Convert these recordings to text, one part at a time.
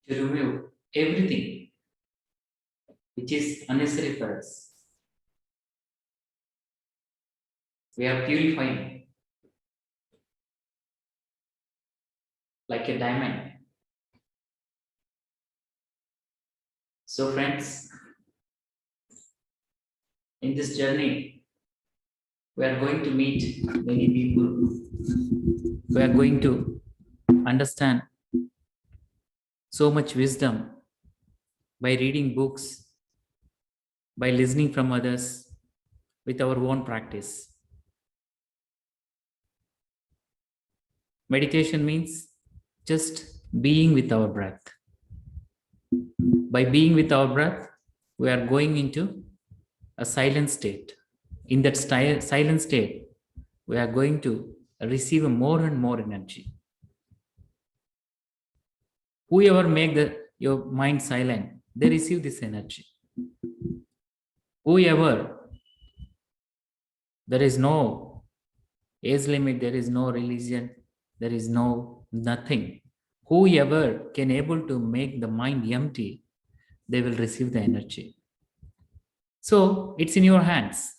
to remove everything which is unnecessary for us. We are purifying like a diamond. So, friends, in this journey, we are going to meet many people. We are going to understand so much wisdom by reading books, by listening from others, with our own practice. Meditation means just being with our breath. By being with our breath, we are going into a silent state. In that silent state, we are going to receive more and more energy. Whoever make your mind silent, they receive this energy. Whoever, there is no age limit, there is no religion, there is no nothing. Whoever can able to make the mind empty, they will receive the energy. So it's in your hands.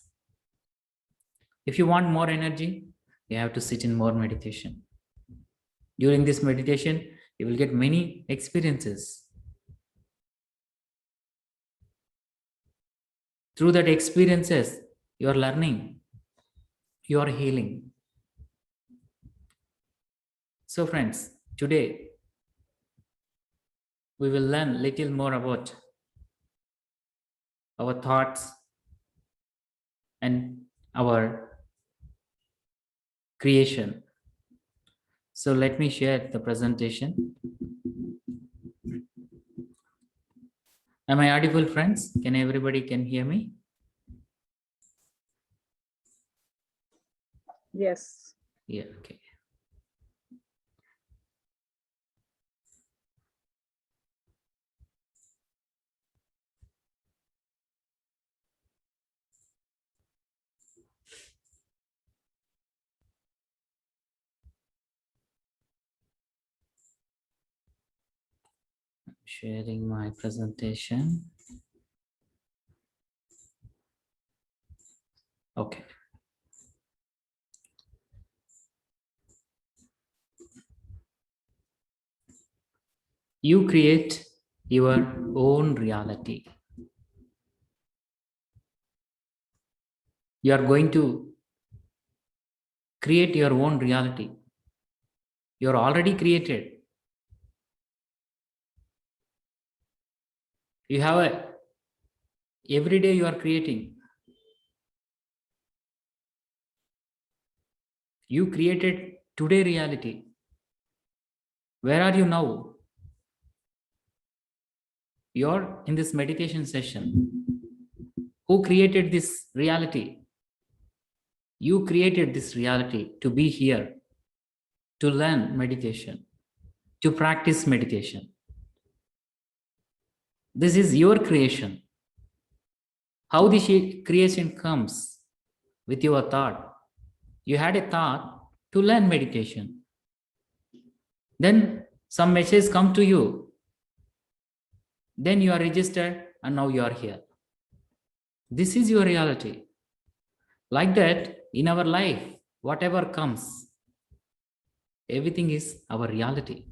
If you want more energy, you have to sit in more meditation. During this meditation, you will get many experiences. Through that experiences, you are learning, you are healing. So friends, today we will learn little more about our thoughts and our creation. So let me share the presentation. Am I audible, friends? Can everybody can hear me? Yes. Yeah, okay. Sharing my presentation. Okay. You create your own reality. You are going to create your own reality. You are already created. You have a every day you are creating. You created today reality. Where are you now? You're in this meditation session. Who created this reality? You created this reality to be here, to learn meditation, to practice meditation. This is your creation. How this creation comes with your thought. You had a thought to learn meditation. Then some message come to you. Then you are registered and now you are here. This is your reality. Like that, in our life, whatever comes, everything is our reality.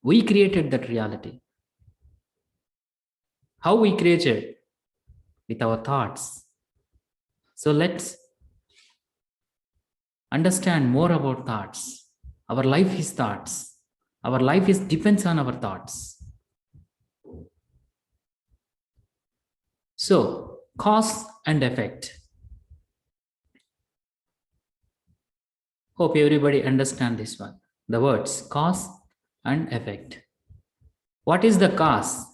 We created that reality. How we created? With our thoughts. So let's understand more about thoughts. Our life is thoughts. Our life is depends on our thoughts. So cause and effect. Hope everybody understand this one. The words cause and effect. What is the cause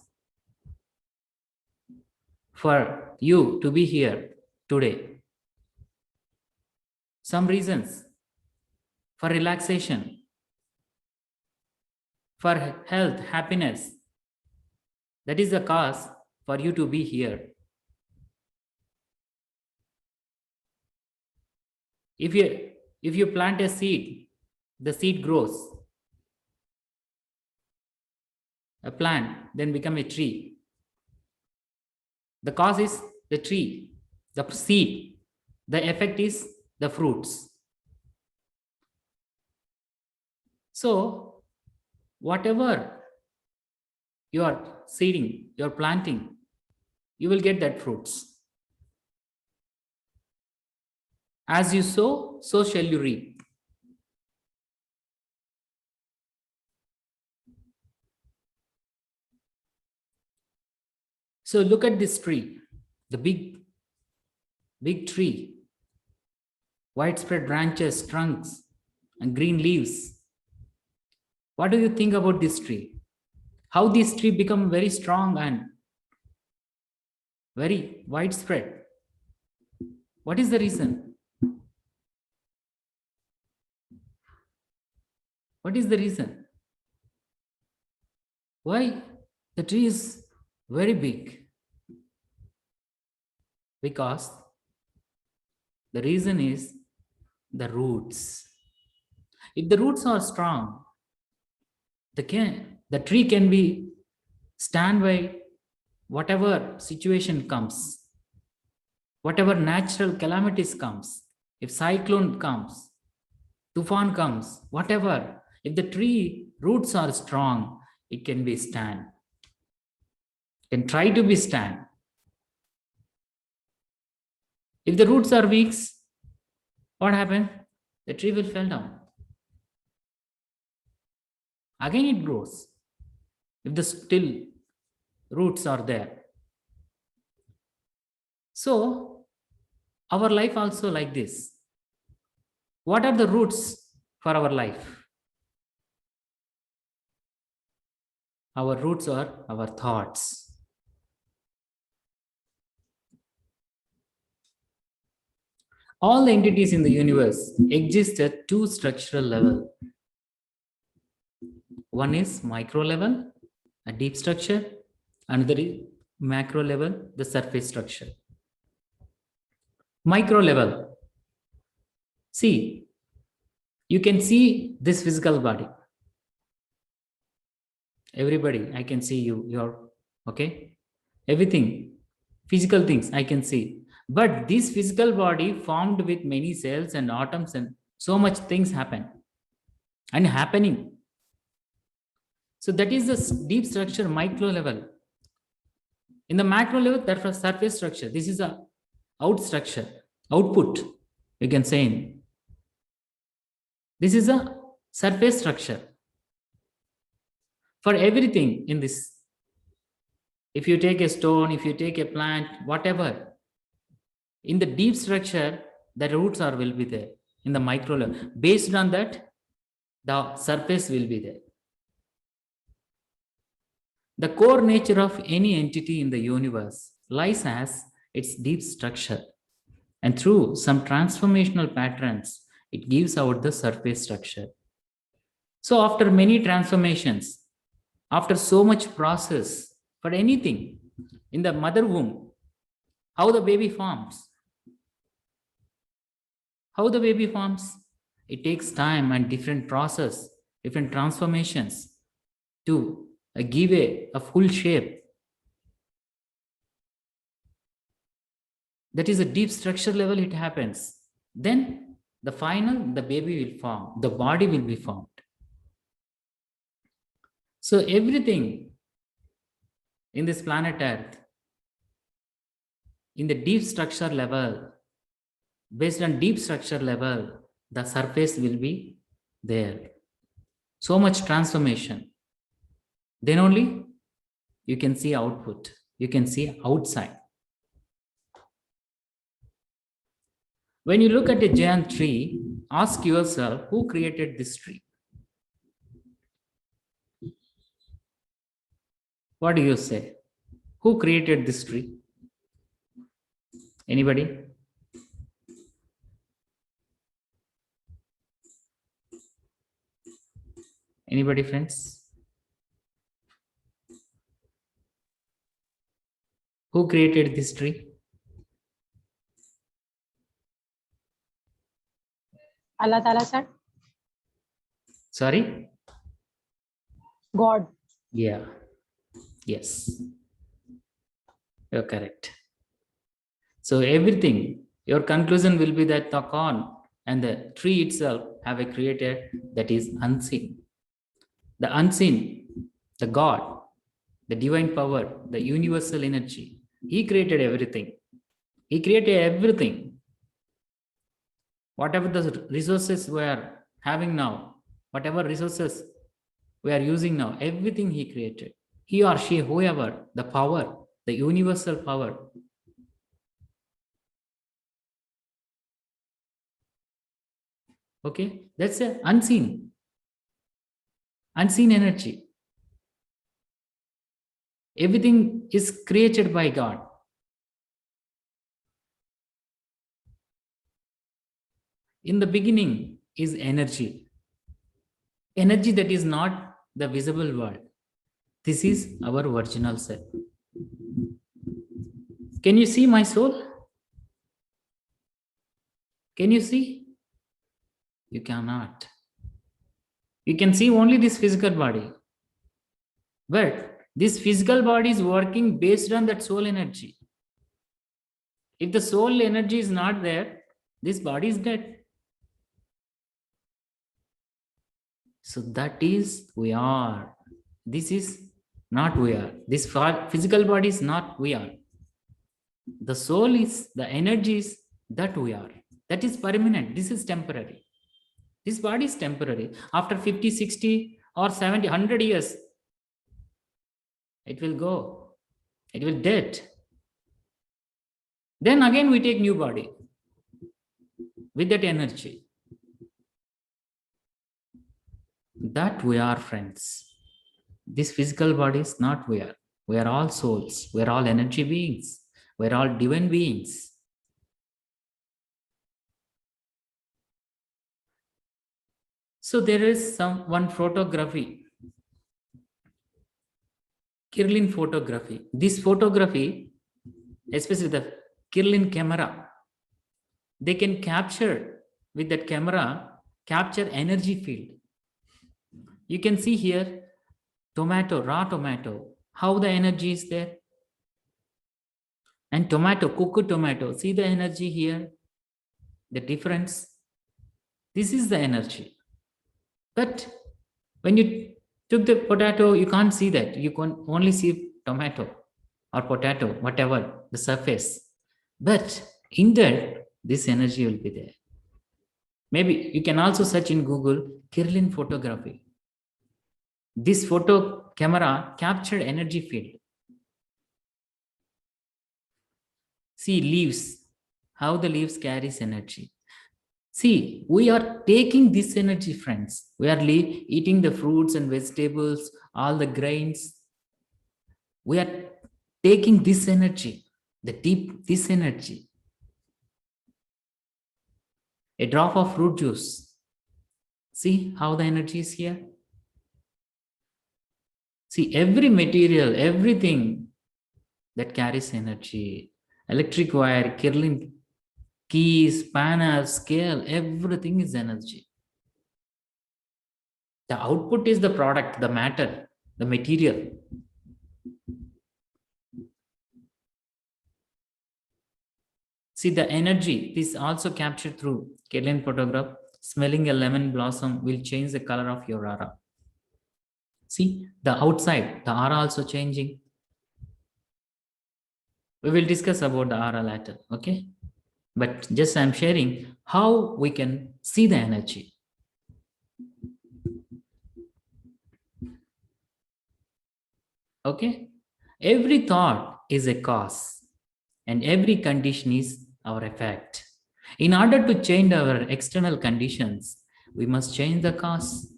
for you to be here today? Some reasons for relaxation, for health, happiness. That is the cause for you to be here. If you plant a seed, the seed grows. a plant, then become a tree. The cause is the tree, the seed. The effect is the fruits. So, whatever you are seeding, you are planting, you will get that fruits. As you sow, so shall you reap. So look at this tree, the big tree, widespread branches, trunks, and green leaves. What do you think about this tree? How this tree become very strong and very widespread? What is the reason? What is the reason? Why the tree is very big? Because the reason is the roots. If the roots are strong, the tree can be stand by whatever situation comes, whatever natural calamities comes. If cyclone comes, tufan comes, whatever, if the tree roots are strong, it can be stand, can try to be stand. If the roots are weak, what happens? The tree will fall down. Again it grows. If the still roots are there. So our life also like this. What are the roots for our life? Our roots are our thoughts. All the entities in the universe exist at two structural levels. One is micro level, a deep structure, another is macro level, the surface structure. Micro level. See, you can see this physical body. Everybody, I can see you, you're okay. Everything, physical things I can see. But this physical body formed with many cells and atoms and so much things happen and happening. So that is the deep structure, micro level. In the macro level, that's a surface structure. This is a out structure, output, you can say. This is a surface structure. For everything in this, if you take a stone, if you take a plant, whatever, in the deep structure, the roots are will be there in the micro level. Based on that, the surface will be there. The core nature of any entity in the universe lies as its deep structure. And through some transformational patterns, it gives out the surface structure. So after many transformations, after so much process for anything in the mother womb, how the baby forms? How the baby forms? It takes time and different process, different transformations to give a full shape. That is a deep structure level, it happens. Then the final, the baby will form, the body will be formed. So everything in this planet Earth, in the deep structure level, based on deep structure level, the surface will be there. So much transformation. Then only you can see output, you can see outside. When you look at a giant tree, ask yourself, who created this tree? What do you say? Who created this tree? Anybody? Anybody, friends? Who created this tree? Allah Ta'ala said, Sorry? God. Yeah. Yes, you're correct. So everything, your conclusion will be that the corn and the tree itself have a creator that is unseen. The unseen, the God, the divine power, the universal energy. He created everything. He created everything. Whatever the resources we are having now, whatever resources we are using now, everything He created. He or she, whoever, the power, the universal power. Okay, that's a unseen energy. Everything is created by God. In the beginning is energy. Energy that is not the visible world. This is our original self. Can you see my soul? Can you see? You cannot. You can see only this physical body. But this physical body is working based on that soul energy. If the soul energy is not there, this body is dead. So that is we are. This is not we are. This physical body is not we are. The soul is the energies that we are. That is permanent. This is temporary. This body is temporary. After 50, 60, or 70, 100 years, it will go. It will dead. Then again we take new body with that energy. That we are, friends. This physical body is not we are. We are all souls. We are all energy beings. We are all divine beings. So there is one photography, Kirlian photography. This photography, especially the Kirlian camera, they can capture with that camera, capture energy field. You can see here tomato, raw tomato, how the energy is there. And tomato, cooked tomato, see the energy here, the difference. This is the energy. But when you took the potato, you can't see that. You can only see tomato or potato, whatever, the surface. But in that, this energy will be there. Maybe you can also search in Google, Kirlian photography. This photo camera captured energy field. See leaves, how the leaves carries energy. See, we are taking this energy, friends. We are eating the fruits and vegetables, all the grains. We are taking this energy, this energy. A drop of fruit juice. See how the energy is here? See, every material, everything that carries energy, electric wire, Kirlian keys, panels, scale, everything is energy. The output is the product, the matter, the material. See the energy, this also captured through Kirlian photograph. Smelling a lemon blossom will change the color of your aura. See the outside, the aura also changing. We will discuss about the aura later, okay? But just I'm sharing how we can see the energy. Okay? Every thought is a cause and every condition is our effect. In order to change our external conditions, we must change the cause.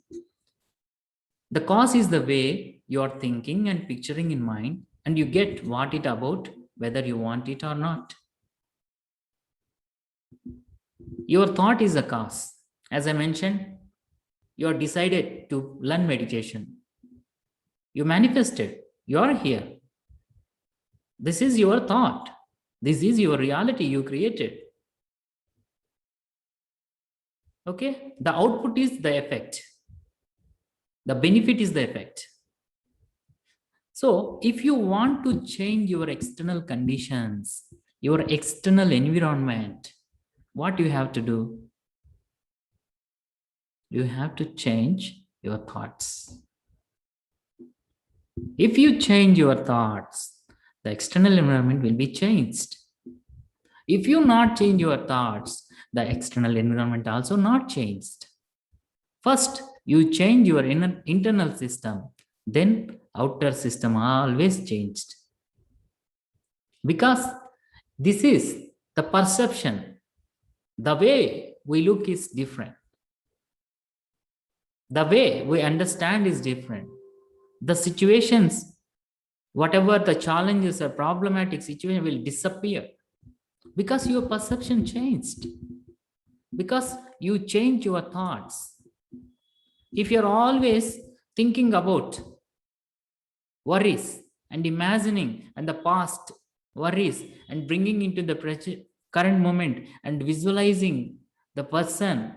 The cause is the way you are thinking and picturing in mind, and you get what it about, whether you want it or not. Your thought is a cause. As I mentioned, you are decided to learn meditation. You manifested. You are here. This is your thought. This is your reality you created. Okay? The output is the effect. The benefit is the effect. So if you want to change your external conditions, your external environment, what you have to do? You have to change your thoughts. If you change your thoughts, the external environment will be changed. If you not change your thoughts, the external environment also not changed. First, you change your internal system, then outer system always changed. Because this is the perception. The way we look is different. The way we understand is different. The situations, whatever the challenges or problematic situation will disappear because your perception changed. Because you change your thoughts. If you're always thinking about worries and imagining and the past worries and bringing into the current moment and visualizing the person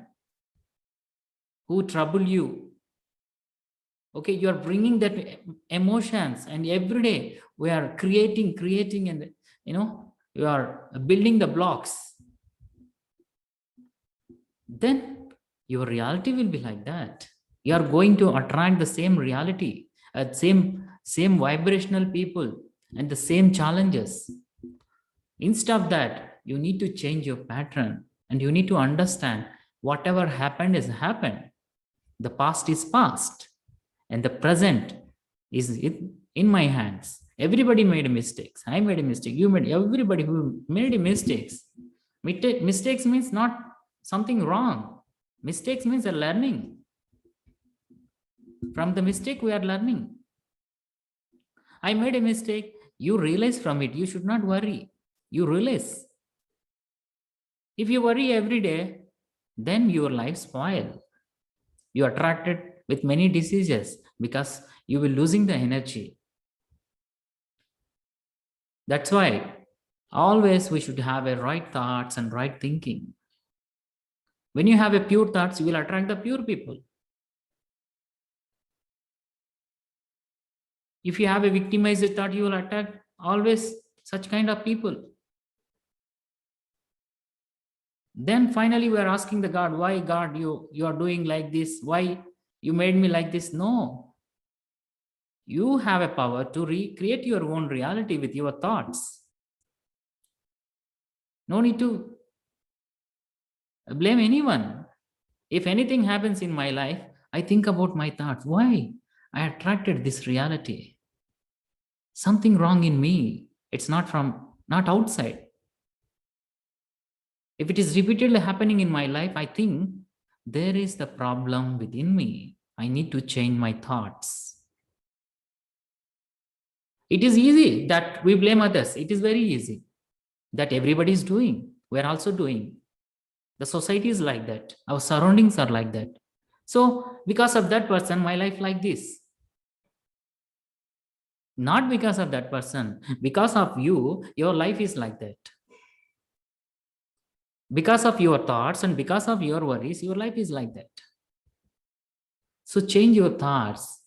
who trouble you, okay, you are bringing that emotions, and every day we are creating, and you are building the blocks. Then your reality will be like that. You are going to attract the same reality, same vibrational people and the same challenges. Instead of that, you need to change your pattern, and you need to understand whatever happened is happened. The past is past, and the present is in my hands. Everybody made mistakes. I made a mistake. You made, everybody who made mistakes. Mistakes means not something wrong. Mistakes means a learning. From the mistake, we are learning. I made a mistake. You realize from it. You should not worry. You realize. If you worry every day, then your life spoil. You are attracted with many diseases because you will losing the energy. That's why always we should have a right thoughts and right thinking. When you have a pure thoughts, you will attract the pure people. If you have a victimized thought, you will attract always such kind of people. Then finally we are asking the God, why God you are doing like this? Why you made me like this? No. You have a power to recreate your own reality with your thoughts. No need to blame anyone. If anything happens in my life, I think about my thoughts. Why I attracted this reality? Something wrong in me. It's not outside. If it is repeatedly happening in my life, I think there is the problem within me. I need to change my thoughts. It is easy that we blame others. It is very easy that everybody is doing. We are also doing. The society is like that. Our surroundings are like that. So because of that person, my life like this. Not because of that person. Because of you, your life is like that. Because of your thoughts and because of your worries, your life is like that. So change your thoughts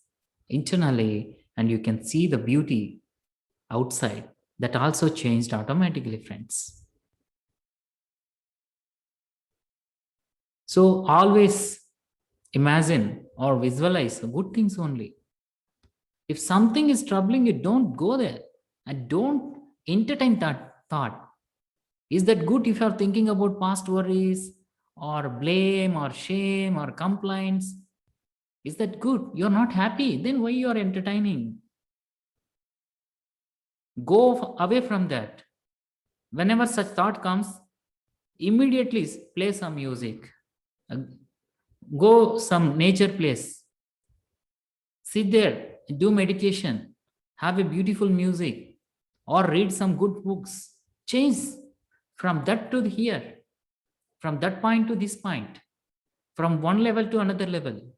internally, and you can see the beauty outside. That also changed automatically, friends. So always imagine or visualize good things only. If something is troubling you, don't go there and don't entertain that thought. Is that good if you are thinking about past worries or blame or shame or complaints? Is that good? You're not happy. Then why you are entertaining? Go away from that. Whenever such thought comes, immediately play some music. Go some nature place. Sit there, do meditation, have a beautiful music, or read some good books. Change from that to here, from that point to this point, from one level to another level.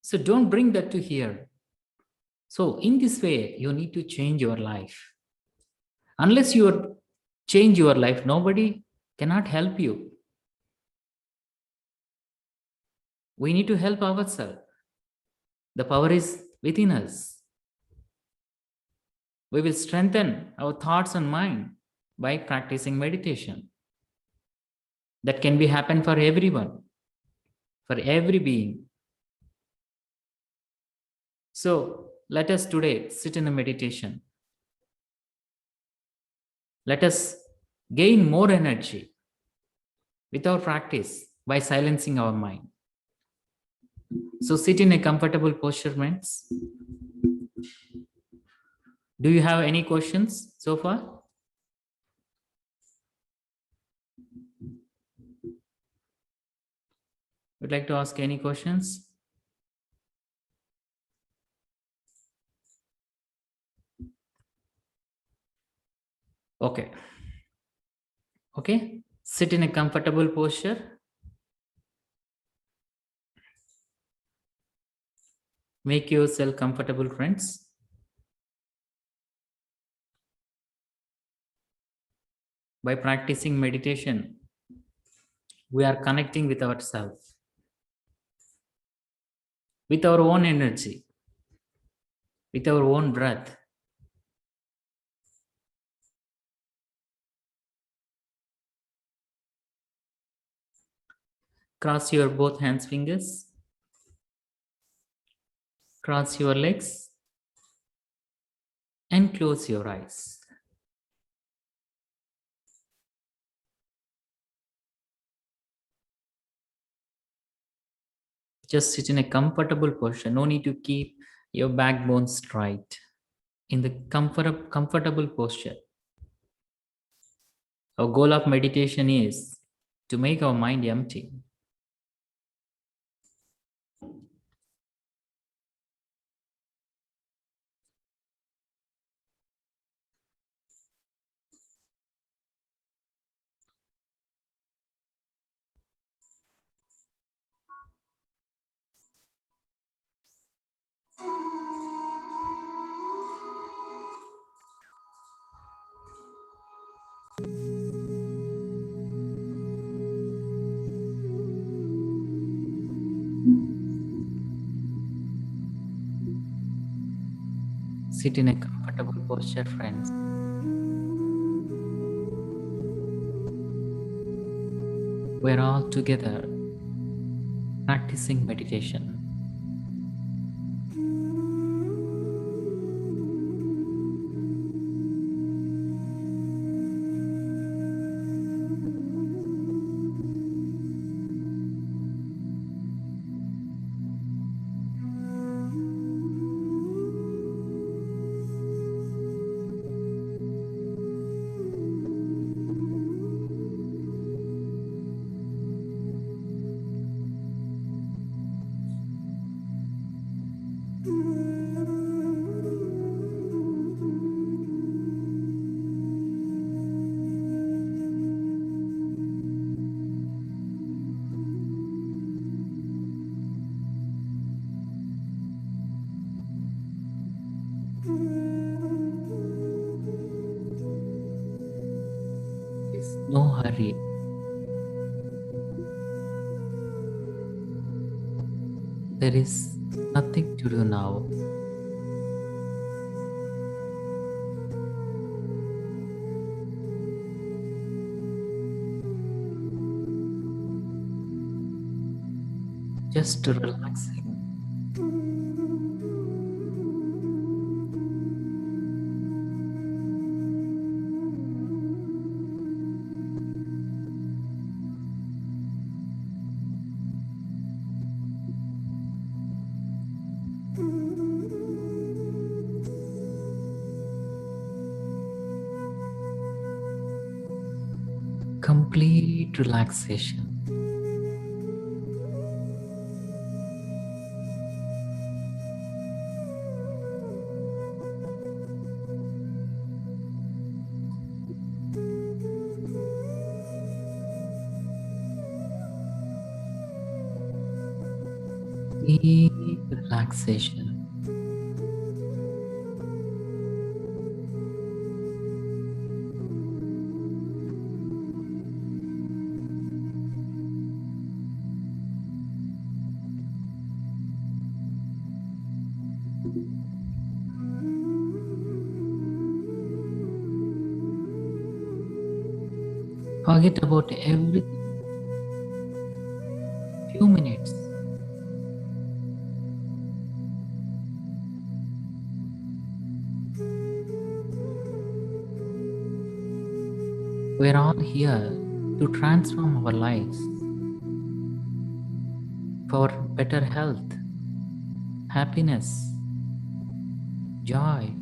So don't bring that to here. So in this way, you need to change your life. Unless you change your life, nobody cannot help you. We need to help ourselves. The power is within us. We will strengthen our thoughts and mind by practicing meditation. That can be happen for everyone, for every being. So let us today sit in a meditation. Let us gain more energy with our practice by silencing our mind. So sit in a comfortable posture, friends. Do you have any questions so far? Would like to ask any questions? Okay. Okay. Sit in a comfortable posture. Make yourself comfortable, friends. By practicing meditation, we are connecting with ourselves, with our own energy, with our own breath. Cross your both hands fingers. Cross your legs and close your eyes. Just sit in a comfortable posture. No need to keep your backbone straight. In the comfortable posture. Our goal of meditation is to make our mind empty. Sit in a comfortable posture, friends. We're all together practicing meditation. There's no hurry. There is nothing to do now. Just relaxing. Complete relaxation. Deep relaxation. Forget about everything. Few minutes. We're all here to transform our lives for better health, happiness, joy.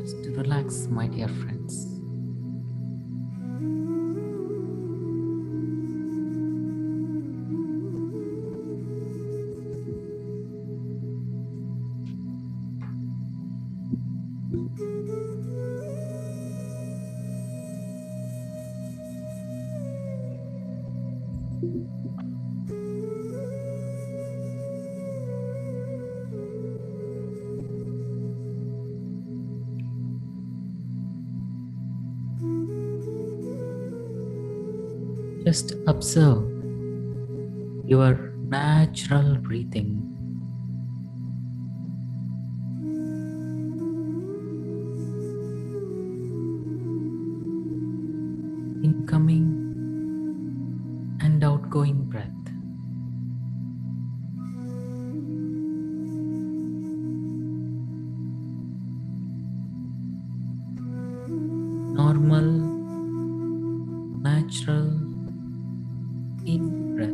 Just relax, my dear friends. Just observe your natural breathing. Incoming and outgoing breath. Normal, natural, easy breath.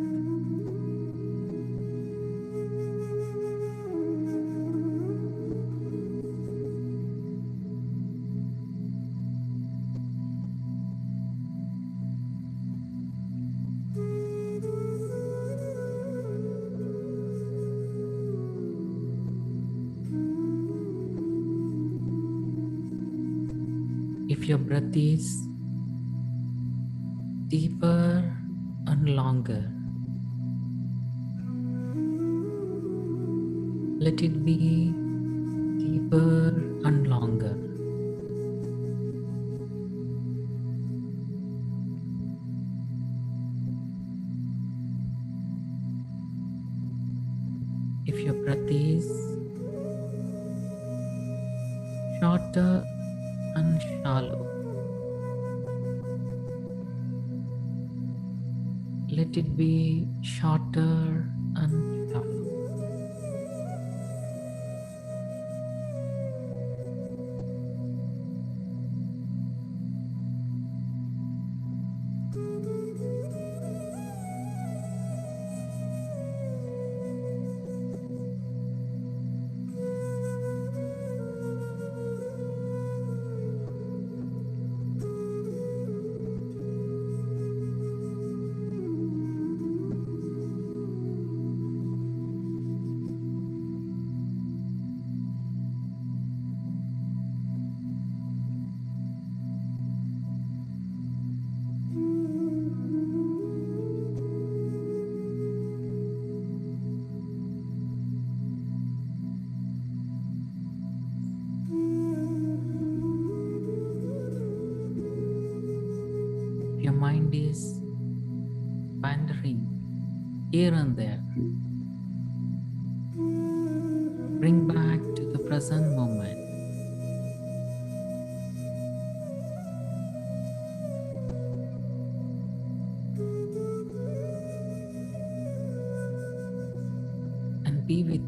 If your breath is deeper and longer, let it be deeper and longer. If your breath is shorter and shallow, let it be shorter and shallow. If your mind is wandering here and there, bring back to the present moment. And be with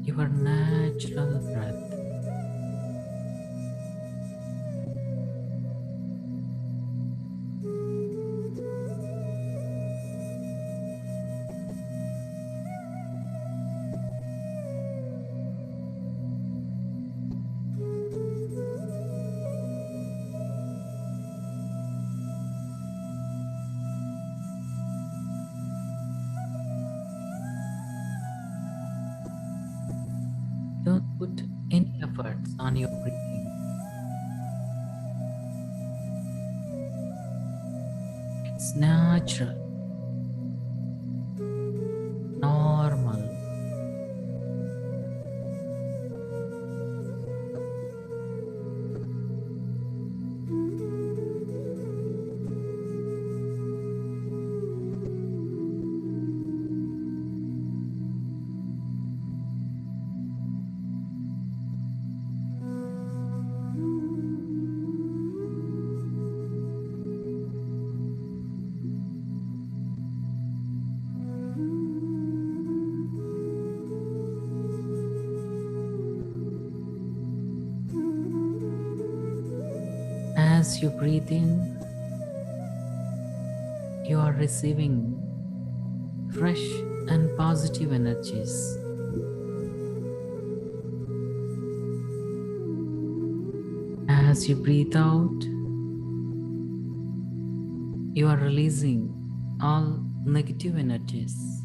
your natural breath. Don't put any efforts on your breathing. It's natural, normal. As you breathe in, you are receiving fresh and positive energies. As you breathe out, you are releasing all negative energies.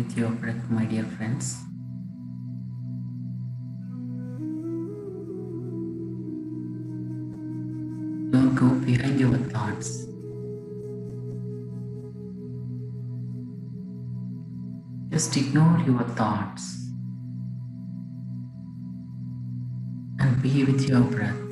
with your breath, my dear friends. Don't go behind your thoughts. Just ignore your thoughts and be with your breath.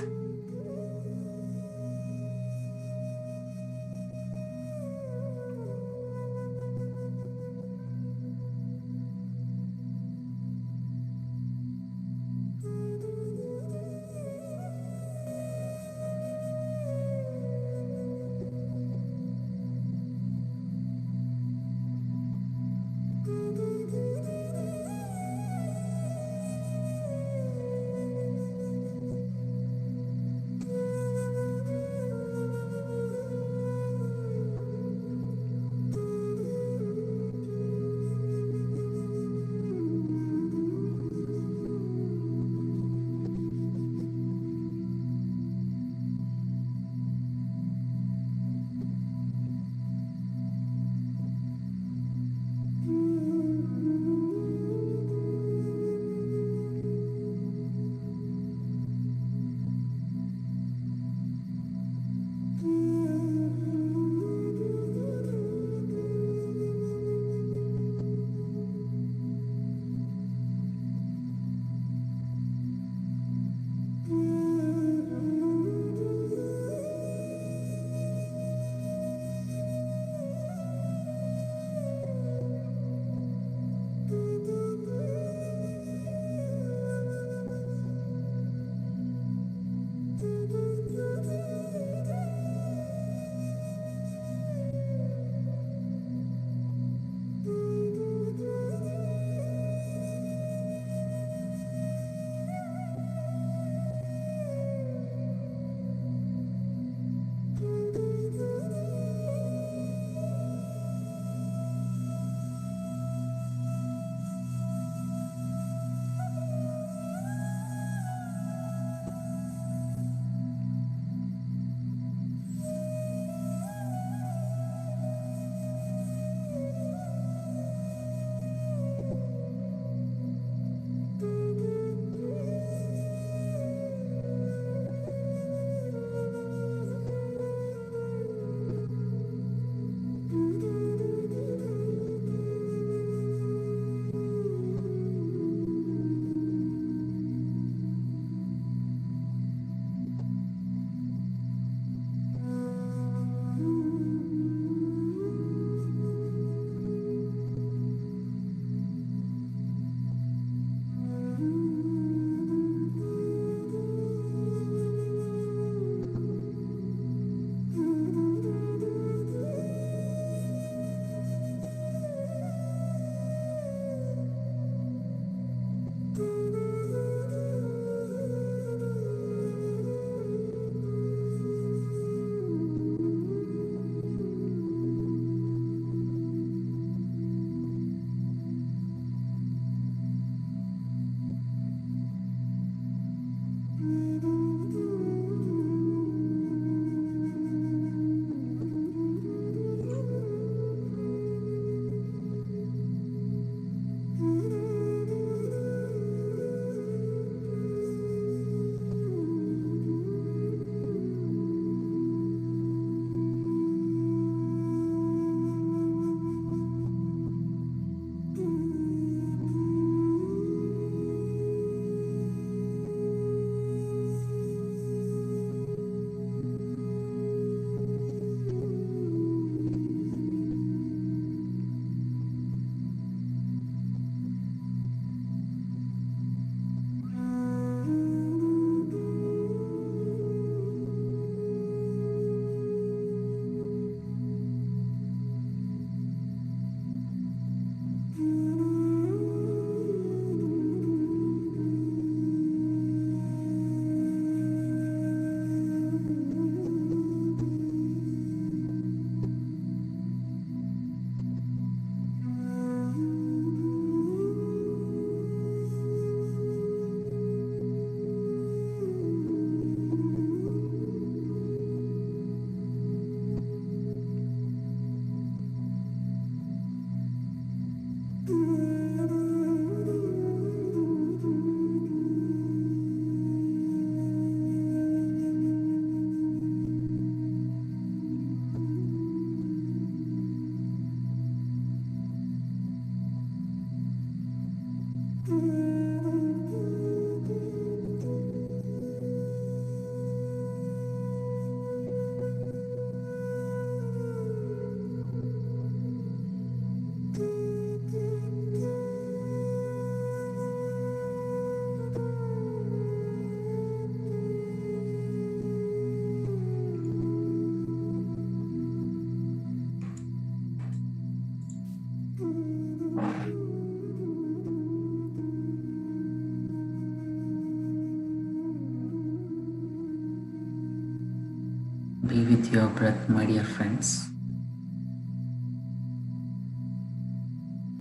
Be with your breath, my dear friends.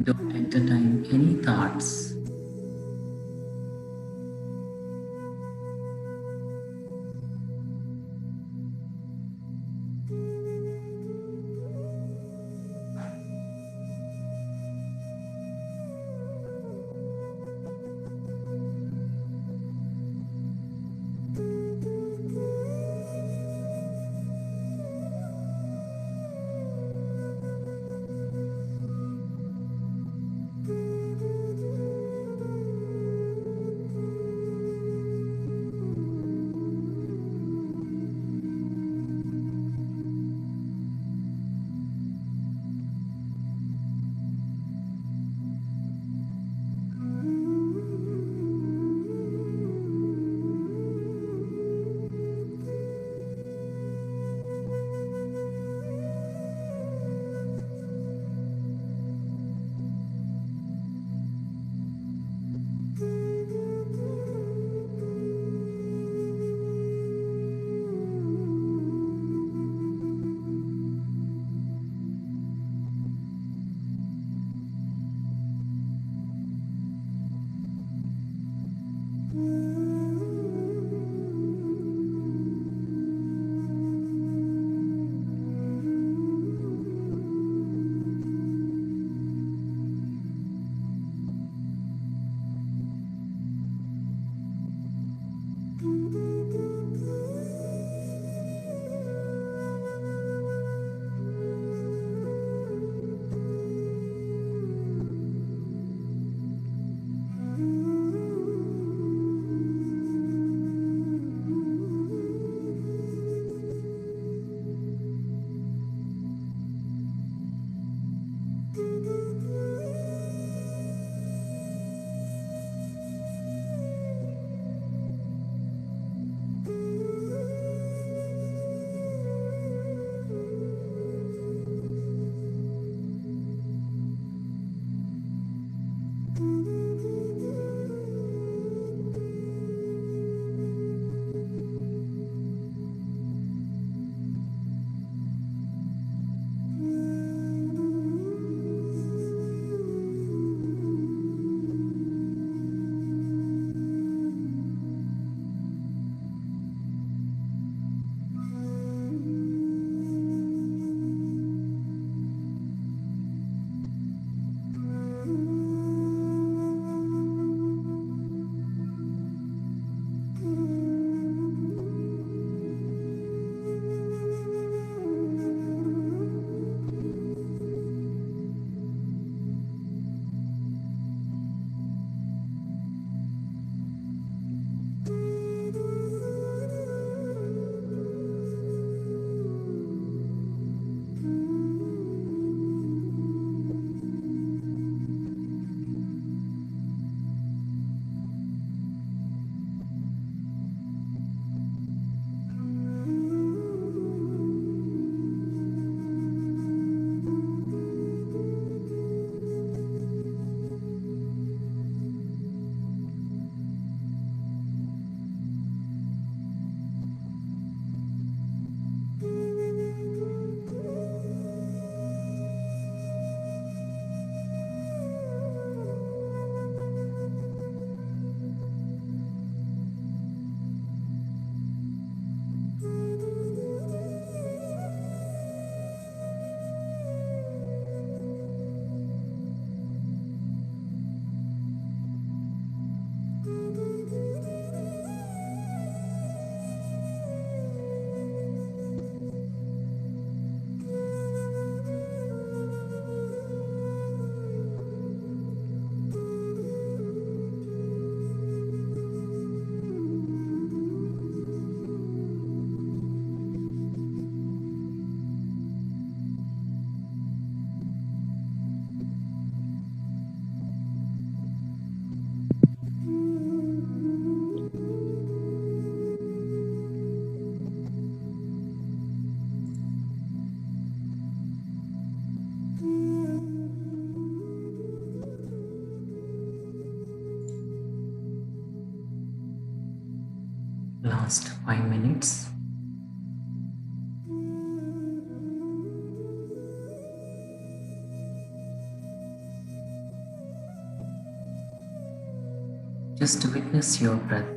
Don't entertain any thoughts. Last 5 minutes. Just witness your breath.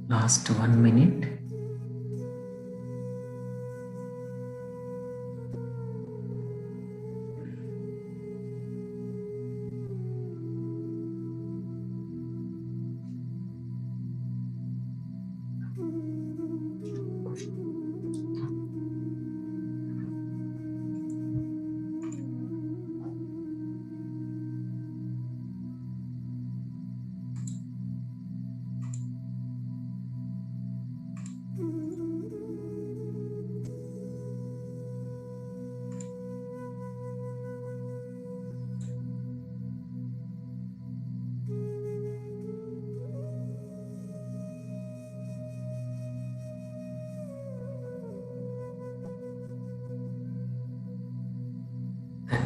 Last 1 minute.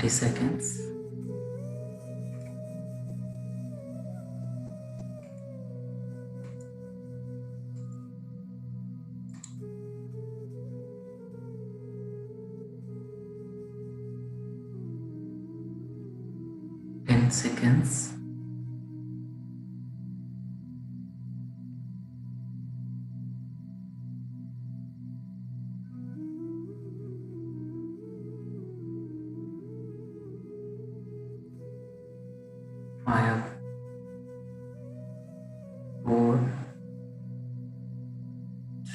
Seconds. Seconds.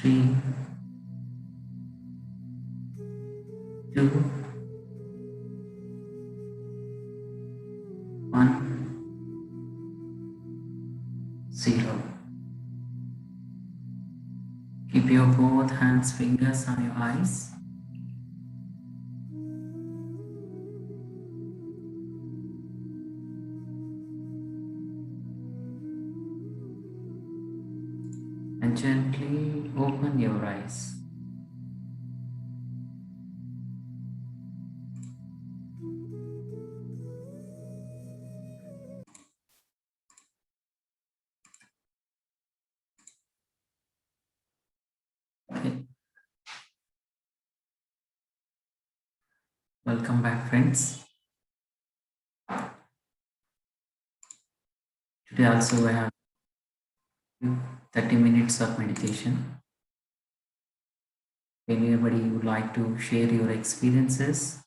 3, 2, 1, 0. Keep your both hands, fingers on your eyes. And gently open your eyes. Okay. Welcome back, friends. Today also I have 30 minutes of meditation. If anybody would like to share your experiences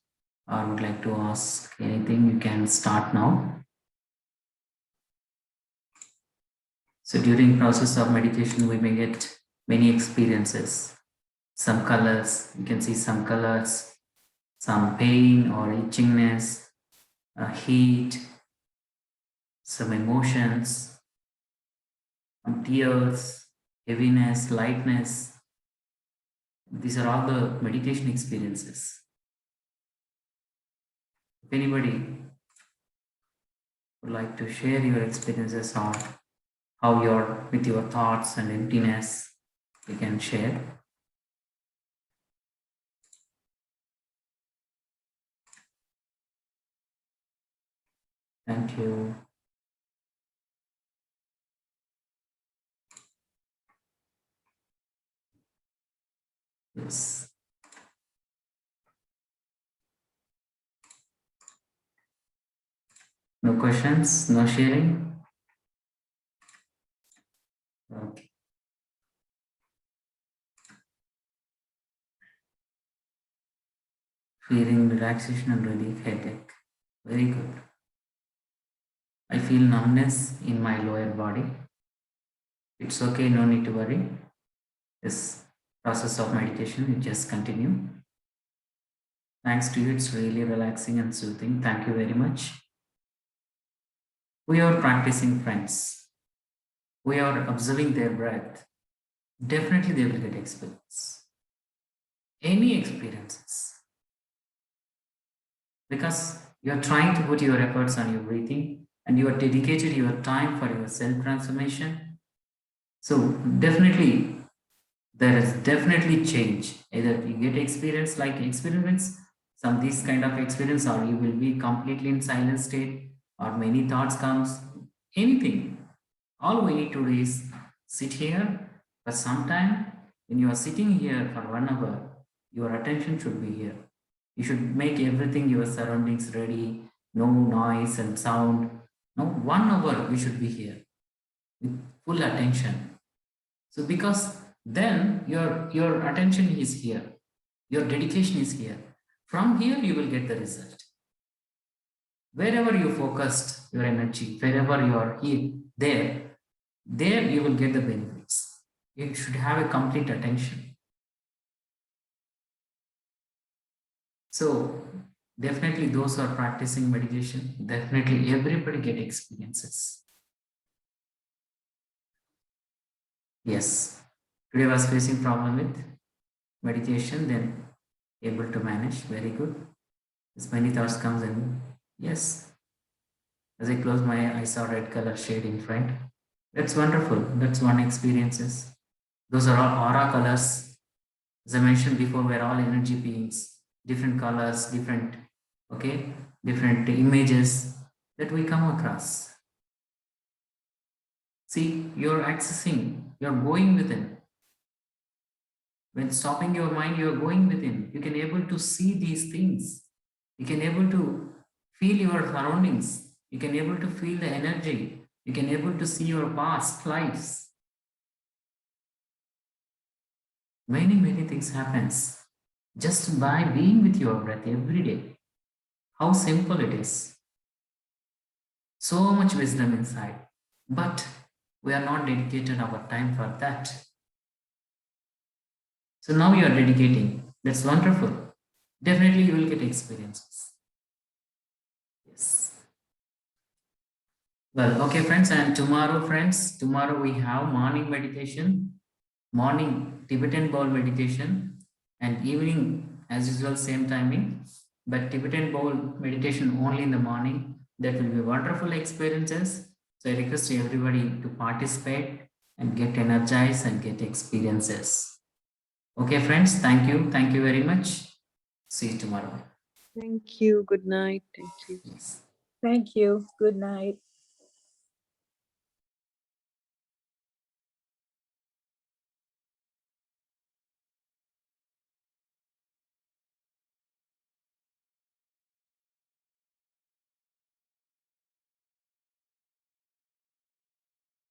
or would like to ask anything, you can start now. So during process of meditation, we may get many experiences. Some colors, you can see some colors, some pain or itchingness, heat, some emotions, some tears, heaviness, lightness. These are all the meditation experiences. If anybody would like to share your experiences or how you're with your thoughts and emptiness, you can share. Thank you. Yes. No questions, no sharing? Okay. Feeling relaxation and relief, headache. Very good. I feel numbness in my lower body. It's okay, no need to worry. This process of meditation, you just continue. Thanks to you, it's really relaxing and soothing. Thank you very much. We are practicing friends. We are observing their breath. Definitely they will get experience. Any experiences. Because you are trying to put your efforts on your breathing and you are dedicated your time for your self-transformation. So definitely there is definitely change. Either you get experience like experiments, some these kind of experience, or you will be completely in silent state, or many thoughts comes, anything. All we need to do is sit here for some time. When you are sitting here for 1 hour, your attention should be here. You should make everything, your surroundings ready, no noise and sound. No, 1 hour we should be here with full attention. So because then your attention is here, your dedication is here. From here you will get the result. Wherever you focused your energy, wherever you are here, there you will get the benefits. You should have a complete attention. So definitely those who are practicing meditation, definitely everybody get experiences. Yes. Today I was facing problem with meditation, then able to manage. Very good. As many thoughts comes in. Yes. As I close my eye, I saw red color shade in front. That's wonderful. That's one experiences. Those are all aura colors. As I mentioned before, we're all energy beings. Different colors, different, okay, different images that we come across. See, you're accessing, you're going within. When stopping your mind, you're going within. You can able to see these things. You can able to feel your surroundings. You can able to feel the energy. You can able to see your past lives. Many things happens just by being with your breath every day. How simple it is. So much wisdom inside. But we are not dedicated our time for that. So now you are dedicating. That's wonderful. Definitely you will get experiences. Yes. Well, okay, friends, and tomorrow, friends, tomorrow we have morning meditation, morning Tibetan bowl meditation, and evening, as usual, same timing. But Tibetan bowl meditation only in the morning. That will be wonderful experiences. So I request everybody to participate and get energized and get experiences. Okay, friends, thank you. Thank you very much. See you tomorrow. Thank you. Good night. Thank you. Yes. Thank you. Good night.